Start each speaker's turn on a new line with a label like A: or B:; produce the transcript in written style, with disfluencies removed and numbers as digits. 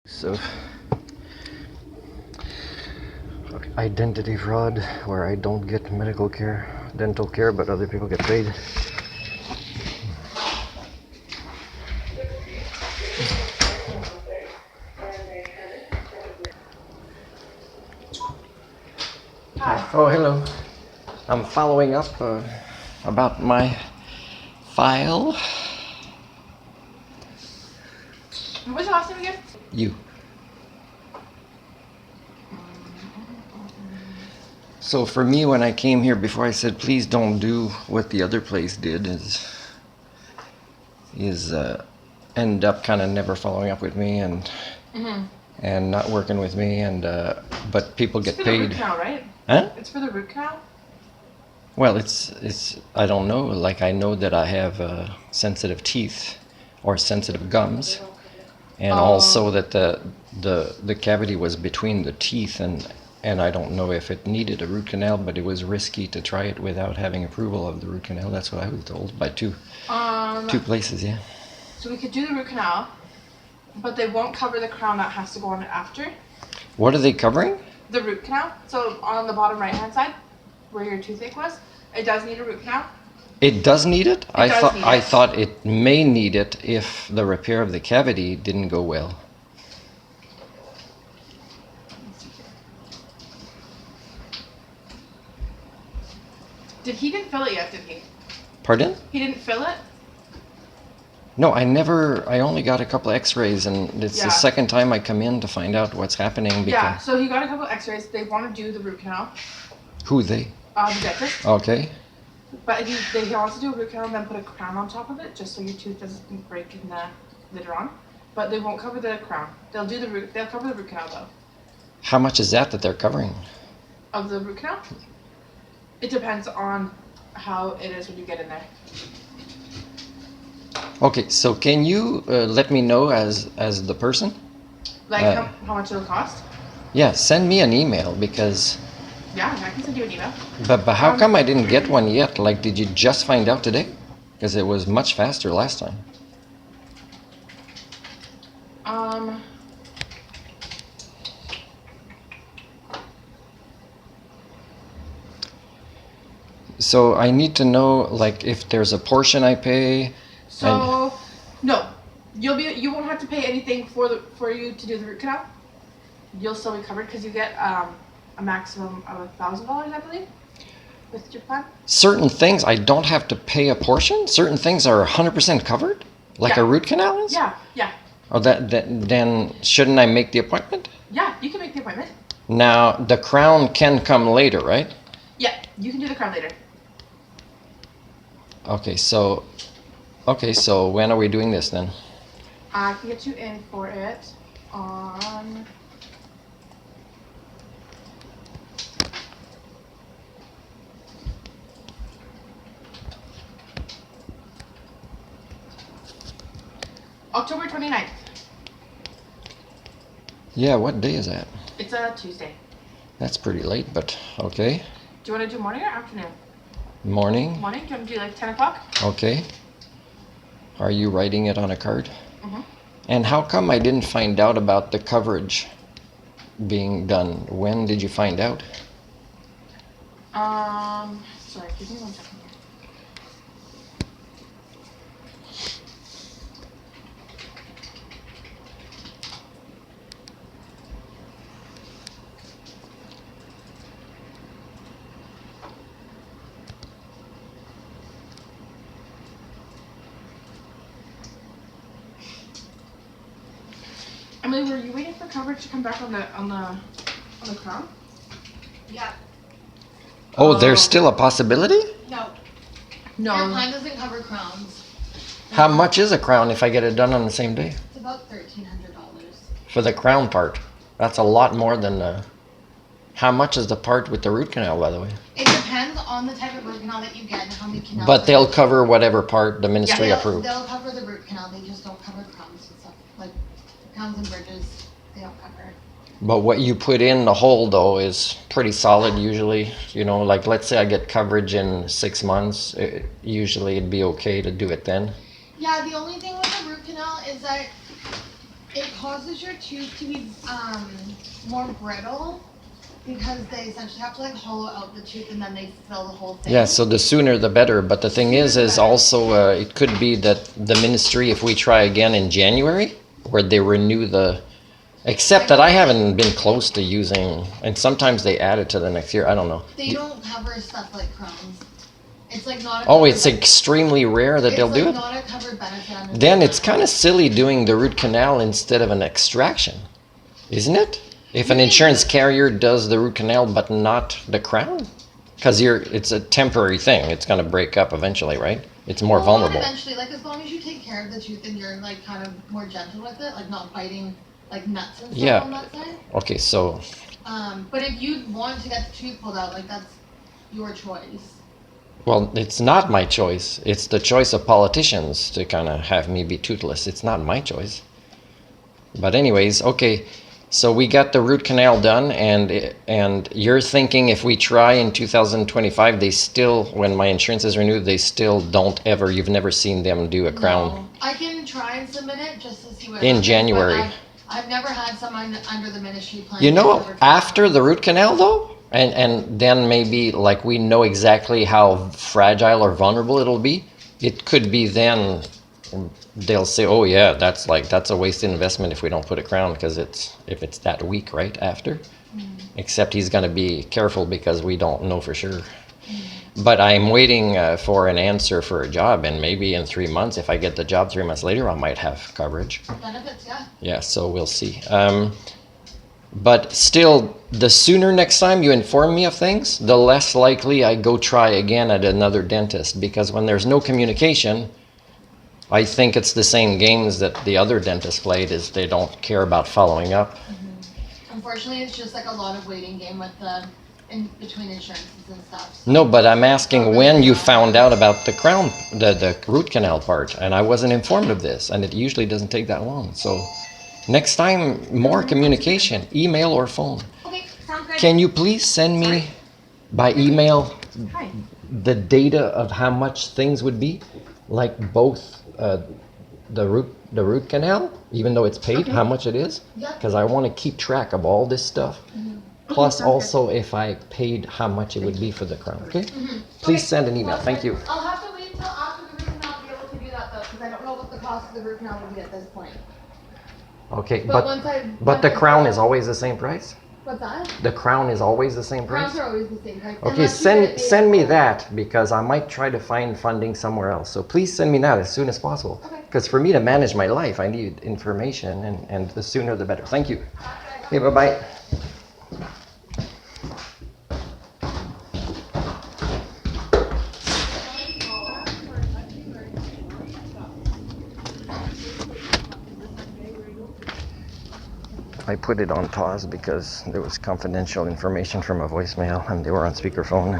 A: So, identity fraud, where I don't get medical care, dental care, but other people get paid.
B: Hi.
A: Oh, hello. I'm following up about my file.
B: What's your last name again?
A: You. So for me, when I came here before, I said, please don't do what the other place did. Is end up kind of never following up with me and not working with me, and but people get
B: It's for the root
A: paid.
B: canal, right?
A: Huh?
B: It's for the root canal?
A: Well, it's I don't know. Like, I know that I have sensitive teeth or sensitive gums, and also that the cavity was between the teeth, and I don't know if it needed a root canal, but it was risky to try it without having approval of the root canal. That's what I was told by two places. Yeah.
B: So we could do the root canal, but they won't cover the crown that has to go on it after.
A: What are they covering?
B: The root canal. So on the bottom right hand side, where your toothache was, it does need a root canal.
A: It does need it?
B: It does need it.
A: I thought it may need it if the repair of the cavity didn't go well.
B: He didn't fill it yet, did he?
A: Pardon?
B: He didn't fill it?
A: No, I only got a couple x-rays, and it's
B: Yeah.
A: the second time I come in to find out what's happening.
B: Yeah, so he got a couple x-rays. They want to do the root canal.
A: Who they?
B: The dentist.
A: Okay.
B: But he wants to do a root canal and then put a crown on top of it, just so your tooth doesn't break later on. But they won't cover the crown. They'll cover the root canal though.
A: How much is that they're covering?
B: Of the root canal? It depends on how it is when you get in there.
A: Okay, so can you let me know as the person?
B: Like how much it'll cost?
A: Yeah, send me an email, because
B: Yeah, I can send you an email.
A: but how come I didn't get one yet? Like, did you just find out today? Because it was much faster last time. So I need to know, like, if there's a portion I pay.
B: So no, you won't have to pay anything for you to do the root canal. You'll still be covered because you get a maximum of $1,000, I believe, with your plan.
A: Certain things I don't have to pay a portion. Certain things are 100% covered, like
B: Yeah.
A: a root canal is.
B: Yeah, yeah,
A: Oh, then shouldn't I make the appointment?
B: yeah. You can make the appointment.
A: Now the crown can come later, right?
B: Yeah, you can do the crown later.
A: Okay, so when are we doing this then?
B: I can get you in for it on October 29th.
A: Yeah, what day is that?
B: It's a Tuesday.
A: That's pretty late, but okay.
B: Do you want to do morning or afternoon?
A: Morning.
B: Morning? Do you want to do like 10 o'clock?
A: Okay. Are you writing it on a card?
B: Mm-hmm.
A: And how come I didn't find out about the coverage being done? When did you find out?
B: Sorry, give me 1 second here. Emily, were you waiting for coverage to come back on the crown?
C: Yeah.
A: Oh, there's still a possibility?
C: No.
B: No.
C: Our plan doesn't cover crowns.
A: How much is a crown if I get it done on the same day?
C: It's about $1,300.
A: For the crown part. That's a lot more than the... How much is the part with the root canal, by the way?
C: It depends on the type of root canal that you get and how many canals.
A: But they'll cover whatever part the ministry
C: they'll,
A: approved.
C: they'll cover the root canal. They just don't cover crowns and stuff. Like crowns and bridges, they don't cover.
A: But what you put in the hole, though, is pretty solid usually. You know, like, let's say I get coverage in 6 months. Usually it'd be okay to do it then.
C: Yeah, the only thing with the root canal is that It causes your tooth to be more brittle because they essentially have to like hollow out the tooth and then they fill the whole thing.
A: Yeah, so the sooner the better. But the thing is also it could be that the ministry, if we try again in January, where they renew the. Except that I haven't been close to using, and sometimes they add it to the next year. I don't know.
C: They don't cover stuff like Crohn's. It's like not.
A: Oh, it's extremely rare that they'll do it.
C: It's like not a covered benefit. Under
A: Then it's kind of silly doing the root canal instead of an extraction, isn't it? If an insurance carrier does the root canal but not the crown, because it's a temporary thing. It's going to break up eventually, right? It's more vulnerable.
C: Not eventually, like as long as you take care of the tooth and you're like kind of more gentle with it, like not biting like nuts and stuff on that side.
A: Okay, so.
C: But if you want to get the tooth pulled out, like that's your choice.
A: Well, it's not my choice. It's the choice of politicians to kind of have me be toothless. It's not my choice. But anyways, okay. So we got the root canal done, and you're thinking if we try in 2025, they still, when my insurance is renewed, they still don't ever. You've never seen them do a crown.
C: No, I can try and submit it just to see what
A: in
C: happens,
A: January.
C: I've never had someone under the ministry plan.
A: You know, after the root canal though, and then maybe like we know exactly how fragile or vulnerable it'll be. It could be then they'll say, oh yeah, that's a wasted investment if we don't put a crown because if it's that weak right after. Except he's going to be careful because we don't know for sure. But I'm waiting for an answer for a job, and maybe in 3 months, if I get the job 3 months later, I might have coverage.
C: Benefits, yeah.
A: Yeah, so we'll see. But still, the sooner next time you inform me of things, the less likely I go try again at another dentist. Because when there's no communication, I think it's the same games that the other dentists played, is they don't care about following up.
C: Unfortunately, it's just like a lot of waiting game with in between insurances and stuff.
A: No, but I'm asking when you found out about the crown, the root canal part, and I wasn't informed of this, and it usually doesn't take that long. So next time, more communication, email or phone.
C: Okay, sounds good.
A: Can you please send me by email the data of how much things would be, like both the root canal, even though it's paid, how much it is?
C: Yeah.
A: Because I want to keep track of all this stuff. Plus also if I paid how much it would be for the crown, okay? Please send an email, thank you.
C: I'll have to wait until after the root canal to be able to do that though, because I don't know what the cost of the root canal would be at this point.
A: Okay,
C: But
A: the crown is always the same price?
C: What's that?
A: The crown is always the same price?
C: Crowns are always the same price.
A: Okay,
C: unless you get it
A: send me
C: made
A: that, because I might try to find funding somewhere else. So please send me that as soon as possible.
C: Okay.
A: Because for me to manage my life, I need information, and the sooner the better. Thank you. Okay, bye-bye. I put it on pause because there was confidential information from a voicemail and they were on speakerphone.